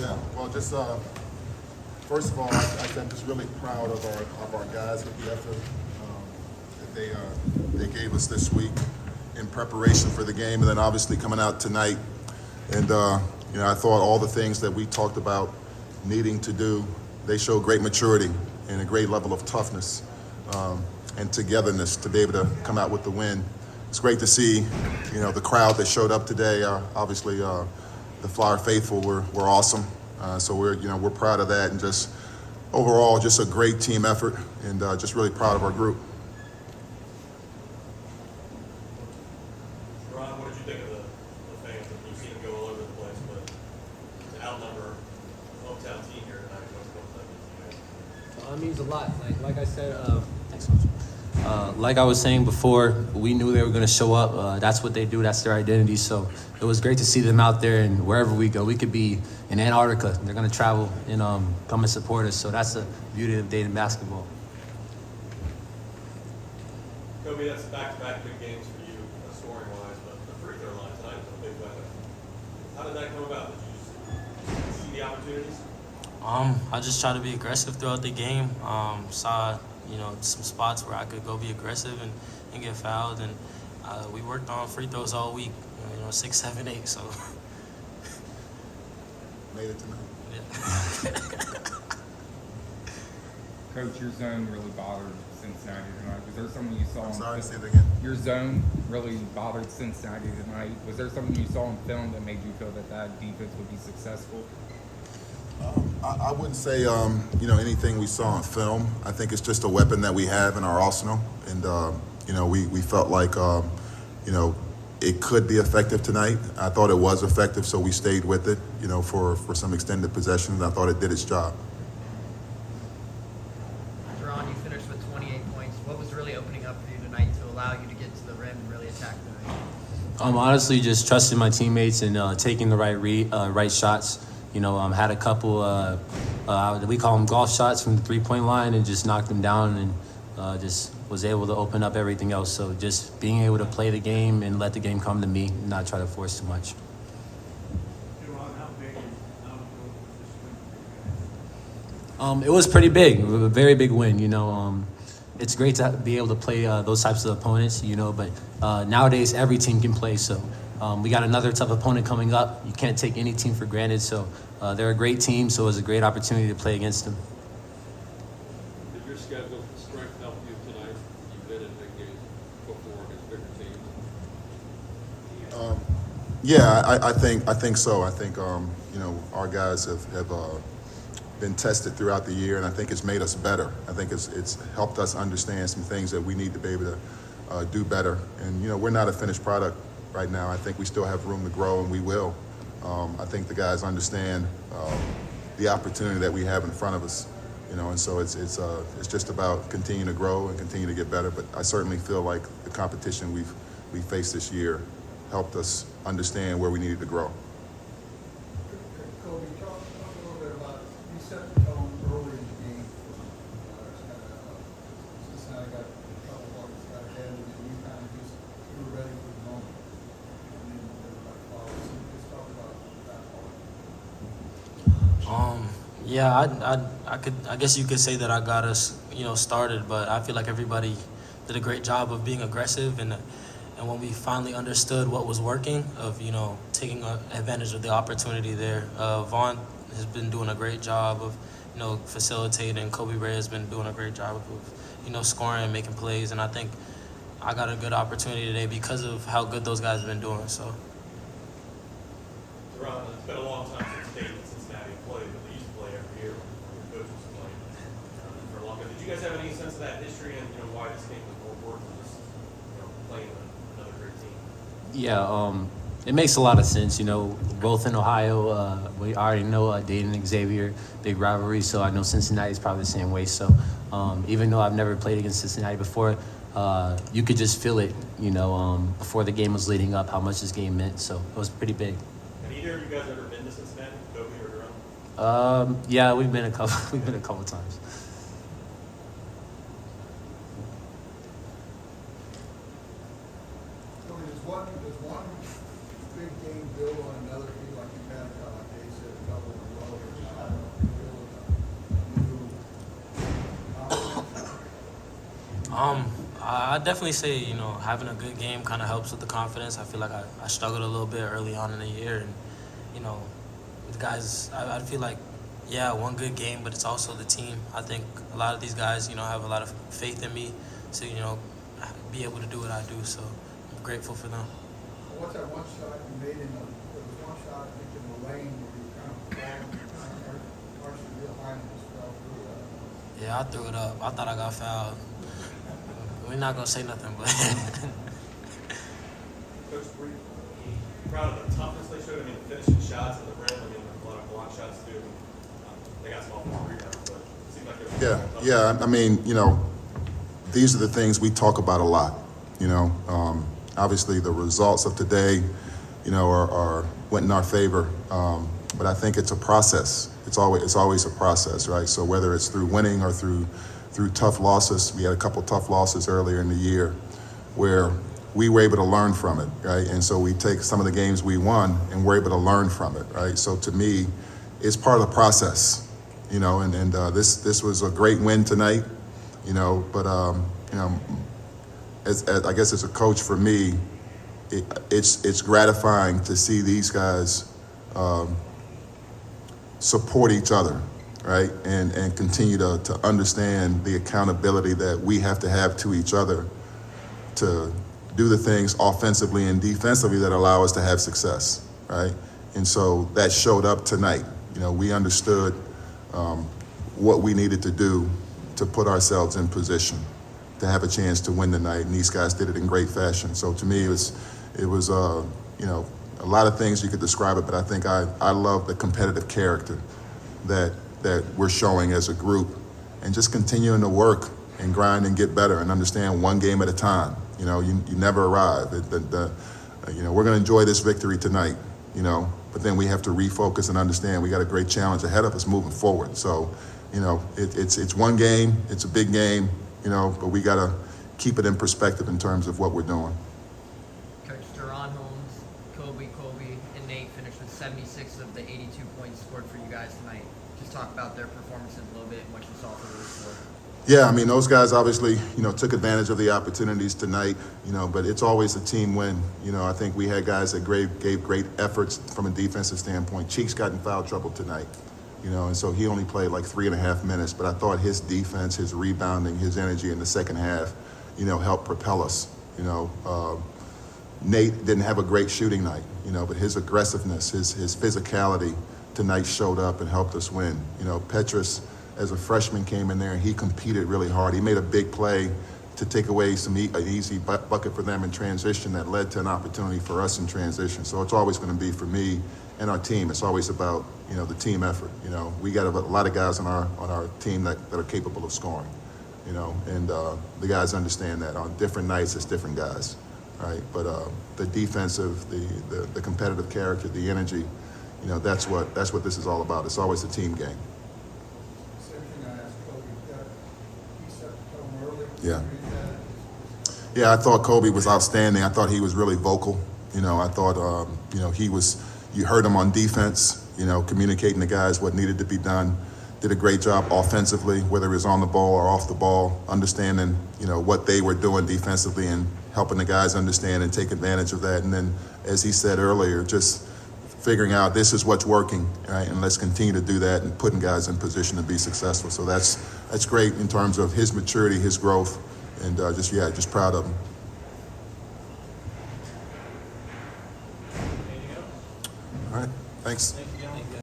Yeah, well, just first of all, I'm just really proud of our guys with the effort that they gave us this week in preparation for the game, and then obviously coming out tonight. And I thought all the things that we talked about needing to do, they showed great maturity and a great level of toughness and togetherness to be able to come out with the win. It's great to see, the crowd that showed up today. Obviously, the Flyer faithful were awesome. So we're proud of that, and just overall, just a great team effort, and just really proud of our group. Ron, what did you think of the fans? You've seen them go all over the place, but to outnumber the hometown team here tonight, what's that mean to you guys? It means a lot. Like I said, like I was saying before, we knew they were going to show up. That's what they do. That's their identity. So it was great to see them out there, and wherever we go, we could be in Antarctica. They're going to travel and come and support us. So that's the beauty of Dayton basketball. Kobe, that's back-to-back big games for you, scoring-wise, but the free throw line tonight was a big weapon. How did that come about? Did you just see the opportunities? I just tried to be aggressive throughout the game. Saw some spots where I could go be aggressive and get fouled, and we worked on free throws all week. 6, 7, 8. So Made it tonight. yeah. Coach, your zone really bothered Cincinnati tonight. Was there something you saw? I'm sorry, say it again. Your zone really bothered Cincinnati tonight. Was there something you saw in film that made you feel that defense would be successful? I wouldn't say anything we saw on film. I think it's just a weapon that we have in our arsenal, and we felt like it could be effective tonight. I thought it was effective, so we stayed with it. For some extended possessions. I thought it did its job. DaRon, you finished with 28 points. What was really opening up for you tonight to allow you to get to the rim and really attack the rim? Honestly, just trusting my teammates and taking the right shots. Had a couple, we call them golf shots from the three-point line, and just knocked them down, and just was able to open up everything else. So just being able to play the game and let the game come to me, and not try to force too much. It was pretty big, a very big win. It's great to be able to play those types of opponents, but nowadays every team can play. So we got another tough opponent coming up. You can't take any team for granted. So they're a great team, so it was a great opportunity to play against them. Did your schedule strength help you tonight? You've been in big games before against bigger teams. Yeah, I think so. I think our guys have been tested throughout the year, and I think it's made us better. I think it's helped us understand some things that we need to be able to do better. And we're not a finished product right now. I think we still have room to grow, and we will. I think the guys understand the opportunity that we have in front of us. And so it's just about continuing to grow and continue to get better. But I certainly feel like the competition we faced this year helped us understand where we needed to grow. Kobe, talk a little bit about, you set the tone early in the game. Cincinnati got a couple buckets got ahead, and then you kind of you were ready for the moment. And then everybody followed. So just talk about that part. Yeah, I guess you could say that I got us, started, but I feel like everybody did a great job of being aggressive, and when we finally understood what was working, of taking advantage of the opportunity there. Vaughn has been doing a great job of facilitating. Kobe Ray has been doing a great job of scoring and making plays, and I think I got a good opportunity today because of how good those guys have been doing. So. DaRon, it's been a long time since Dayton and Cincinnati played, but they used to play every year when your coach was playing for a long time. Did you guys have any sense of that history and why this game was more important than just playing another great team? Yeah, it makes a lot of sense. Both in Ohio, we already know Dayton and Xavier, big rivalry. So I know Cincinnati is probably the same way. So even though I've never played against Cincinnati before, you could just feel it, before the game was leading up, how much this game meant. So it was pretty big. Have either of you guys ever been to Cincinnati, Kobe or DaRon? Yeah, we've been a couple times. So does one big game build on another? Like you've had, like they said, a couple in a row. I definitely say, having a good game kind of helps with the confidence. I feel like I struggled a little bit early on in the year, and with guys, I feel like, yeah, one good game, but it's also the team. I think a lot of these guys, have a lot of faith in me to, be able to do what I do. So I'm grateful for them. What's that one shot you made there was one shot, I think, in the lane where you kind of partially real high and just fell through that. Yeah, I threw it up. I thought I got fouled. We're not gonna say nothing, but Coach, were you proud of the toughness they showed? I mean, finishing shots at the rim. I mean, a lot of block shots too. They got some offensive rebounds, but it seemed like it was Yeah. I mean, these are the things we talk about a lot. Obviously the results of today, are went in our favor. But I think it's a process. It's always a process, right? So whether it's through winning or through tough losses, we had a couple tough losses earlier in the year where we were able to learn from it, right? And so we take some of the games we won and we're able to learn from it, right? So to me, it's part of the process, and this was a great win tonight, but as I guess as a coach for me, it's gratifying to see these guys support each other, right? And continue to understand the accountability that we have to have to each other to do the things offensively and defensively that allow us to have success, right? And so that showed up tonight. We understood what we needed to do to put ourselves in position to have a chance to win tonight, and these guys did it in great fashion. So to me, it was a lot of things you could describe it, but I think I love the competitive character that we're showing as a group, and just continuing to work and grind and get better and understand one game at a time. You never arrive. We're going to enjoy this victory tonight, but then we have to refocus and understand we got a great challenge ahead of us moving forward. So, it's one game, it's a big game, but we got to keep it in perspective in terms of what we're doing. Coach, DaRon Holmes, Kobe, and Nate finished with 76 of the 82 points scored for you guys tonight. Just talk about their performances a little bit and what you saw for those four. Yeah, I mean, those guys obviously, took advantage of the opportunities tonight, but it's always a team win. I think we had guys that gave great efforts from a defensive standpoint. Cheeks got in foul trouble tonight, and so he only played like 3.5 minutes, but I thought his defense, his rebounding, his energy in the second half, helped propel us. Nate didn't have a great shooting night, but his aggressiveness, his physicality tonight showed up and helped us win. Petrus, as a freshman, came in there and he competed really hard. He made a big play to take away an easy bucket for them in transition that led to an opportunity for us in transition. So it's always going to be, for me and our team, it's always about the team effort. We got a lot of guys on our team that are capable of scoring. And the guys understand that. On different nights, it's different guys, right? But the defensive, the competitive character, the energy, that's what this is all about. It's always a team game. Same thing I asked Kobe, he set the tone early. Yeah. He Yeah, I thought Kobe was outstanding. I thought he was really vocal. I thought, you heard him on defense, communicating to guys what needed to be done. Did a great job offensively, whether it was on the ball or off the ball, understanding, what they were doing defensively and helping the guys understand and take advantage of that. And then, as he said earlier, just figuring out this is what's working, right? And let's continue to do that and putting guys in position to be successful. So that's great in terms of his maturity, his growth, and just proud of him. All right, thanks.